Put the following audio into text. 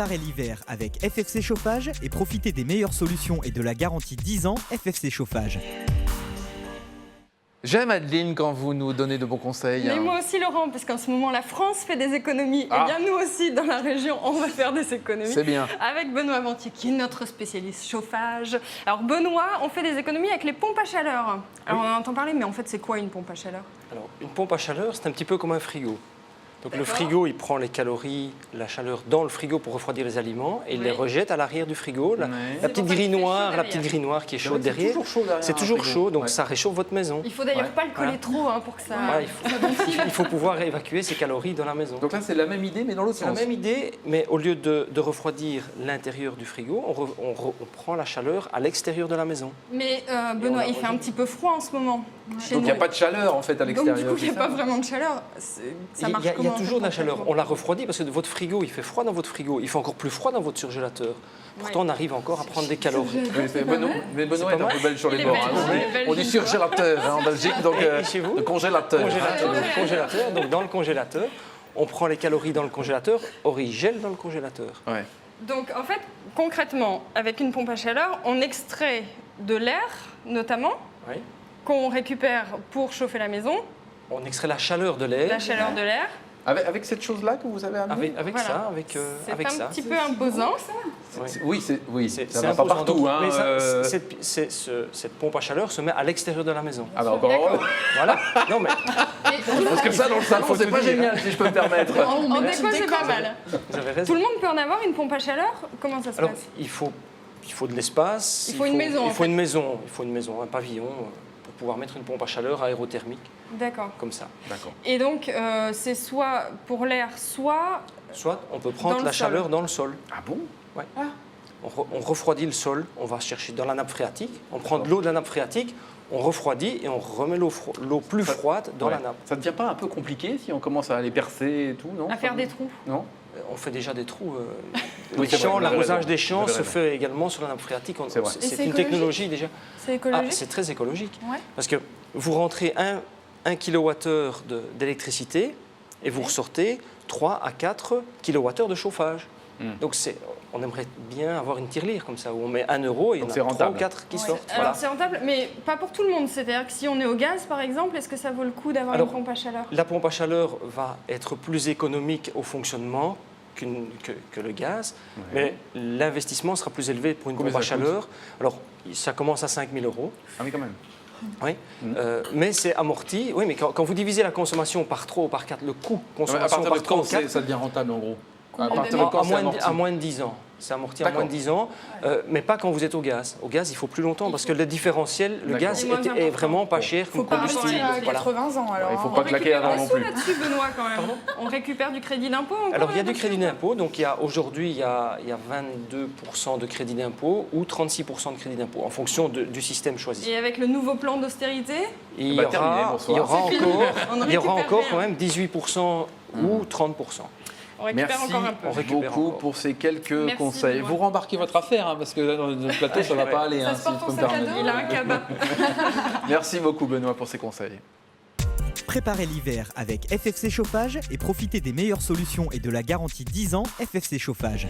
Préparez l'hiver avec FFC Chauffage et profitez des meilleures solutions et de la garantie 10 ans FFC Chauffage. J'aime Adeline quand vous nous donnez de bons conseils. Mais moi aussi Laurent, parce qu'en ce moment la France fait des économies. Ah. Et bien nous aussi dans la région on va faire des économies. C'est bien. Avec Benoît Ventier qui est notre spécialiste chauffage. Alors Benoît, on fait des économies avec les pompes à chaleur. Alors on en entend parler, mais en fait c'est quoi une pompe à chaleur? Alors, une pompe à chaleur, c'est un petit peu comme un frigo. Donc le D'accord. frigo, il prend les calories, la chaleur dans le frigo pour refroidir les aliments et il les Oui. rejette à l'arrière du frigo. La, Ouais. la C'est petite pour ça grille qu'il fait chaud noire, la derrière. petite grille noire qui est chaude C'est derrière. toujours chaud derrière C'est un toujours frigo. chaud, donc Ouais. ça réchauffe votre maison. Il faut d'ailleurs Ouais. pas le coller trop pour que ça... Voilà, il faut pouvoir évacuer ces calories dans la maison. Donc là, c'est la même idée, mais dans l'autre C'est la sens. même idée, mais au lieu de refroidir l'intérieur du frigo, on prend la chaleur à l'extérieur de la maison. Mais Benoît, il fait un petit peu froid en ce moment. Chez Donc il n'y a nous. pas de chaleur en fait à Donc l'extérieur. du coup, il n'y a c'est ça pas vraiment de chaleur. Ça marche Il y a comment, toujours de la chaleur. concrètement On la refroidit parce que votre frigo, il fait froid dans votre frigo. Il fait encore plus froid dans votre surgélateur. Pourtant, on arrive encore à prendre des calories. Oui, mais Benoît est pas un peu mal. belge sur Il les est bords. belge, hein. il est belge. On dit surgélateur en Belgique, donc Et chez vous le congélateur. Congélateur. Donc dans le congélateur, on prend les calories dans le congélateur, or il gèle dans le congélateur. Ouais. Donc en fait, concrètement, avec une pompe à chaleur, on extrait de l'air, notamment, Oui. qu'on récupère pour chauffer la maison, On extrait la chaleur de l'air. la chaleur de l'air. Avec cette chose-là que vous avez amenée Avec Voilà. ça, avec C'est un ça. petit peu imposant. Oui, ça C'est va pas imposant. partout. Donc, Hein, mais cette pompe à chaleur se met à l'extérieur de la maison. Ah bah, D'accord. Voilà. Non mais parce que ça, dans le salon, Faut c'est tout pas dire. génial, si je peux me permettre. En déco, c'est pas mal. vous avez raison. Tout le monde peut en avoir une pompe à chaleur? Comment ça se Alors passe? il faut de l'espace. Il faut une maison, en Il faut fait. une maison. Il faut une maison, un pavillon pour pouvoir mettre une pompe à chaleur aérothermique D'accord. comme ça. D'accord. Et donc, c'est soit pour l'air, soit... Soit on peut Dans prendre le la sol. chaleur dans le sol. Ah bon? On refroidit le sol, on va chercher dans la nappe phréatique, on prend de l'eau de la nappe phréatique, on refroidit et on remet l'eau plus froide dans Ouais. la nappe. Ça ne devient pas un peu compliqué si on commence à les percer et tout, non? à faire des trous. Non? On fait déjà des trous. Oui, Les c'est vrai, champs, vous avez l'arrosage raison. des Vous champs avez se raison. fait également sur la nappe phréatique. C'est vrai. Et c'est C'est une écologique technologie déjà. C'est écologique? C'est très écologique. Ouais. Parce que vous rentrez 1 kWh d'électricité et vous ressortez 3 à 4 kWh de chauffage. Donc on aimerait bien avoir une tirelire comme ça, où on met 1 euro et il y en Donc a c'est 3 ou rentable. 4 qui Ouais. sortent. Alors Voilà. c'est rentable, mais pas pour tout le monde. C'est-à-dire que si on est au gaz, par exemple, est-ce que ça vaut le coup d'avoir une Alors, pompe à chaleur? La pompe à chaleur va être plus économique au fonctionnement que le gaz, mais l'investissement sera plus élevé pour une Combien pompe à ça coûte chaleur. Alors, ça commence à 5 000 euros, Ah oui, quand même. oui. Mais c'est amorti. Oui, mais quand vous divisez la consommation par 3 ou par 4, le coût À consommation partir par de quand 3 ou 4, ça devient rentable en gros? À Combien partir de d'années quand c'est amorti? à moins de 10 ans. C'est amorti à D'accord. moins de 10 ans, mais pas quand vous êtes au gaz. Au gaz, il faut plus longtemps parce que le différentiel, le D'accord. gaz C'est moins est important. vraiment pas cher Faut comme pas combustible. investir à Voilà. 80 ans alors. Il faut hein. pas On claquer récupère avant des non sous plus. là-dessus, Benoît, quand même. On récupère du crédit d'impôt encore Alors, il y a du là-dessus? crédit d'impôt. Donc, aujourd'hui, il y a 22% de crédit d'impôt ou 36% de crédit d'impôt en fonction du système choisi. Et avec le nouveau plan d'austérité, Il y Bah, aura, terminé, bonsoir. il y aura C'est fini. encore, On il y aura récupère encore rien. quand même 18% ou 30%. on récupère Merci encore un peu. On récupère beaucoup encore. pour ces quelques Merci, conseils. Benoît. Vous rembarquez votre affaire, hein, parce que là, dans notre plateau, ça ne va pas aller, Ça hein, se si porte je en peux me sac à permettre. dos. Il a un cabas. Merci beaucoup, Benoît, pour ces conseils. Préparez l'hiver avec FFC Chauffage et profitez des meilleures solutions et de la garantie 10 ans FFC Chauffage.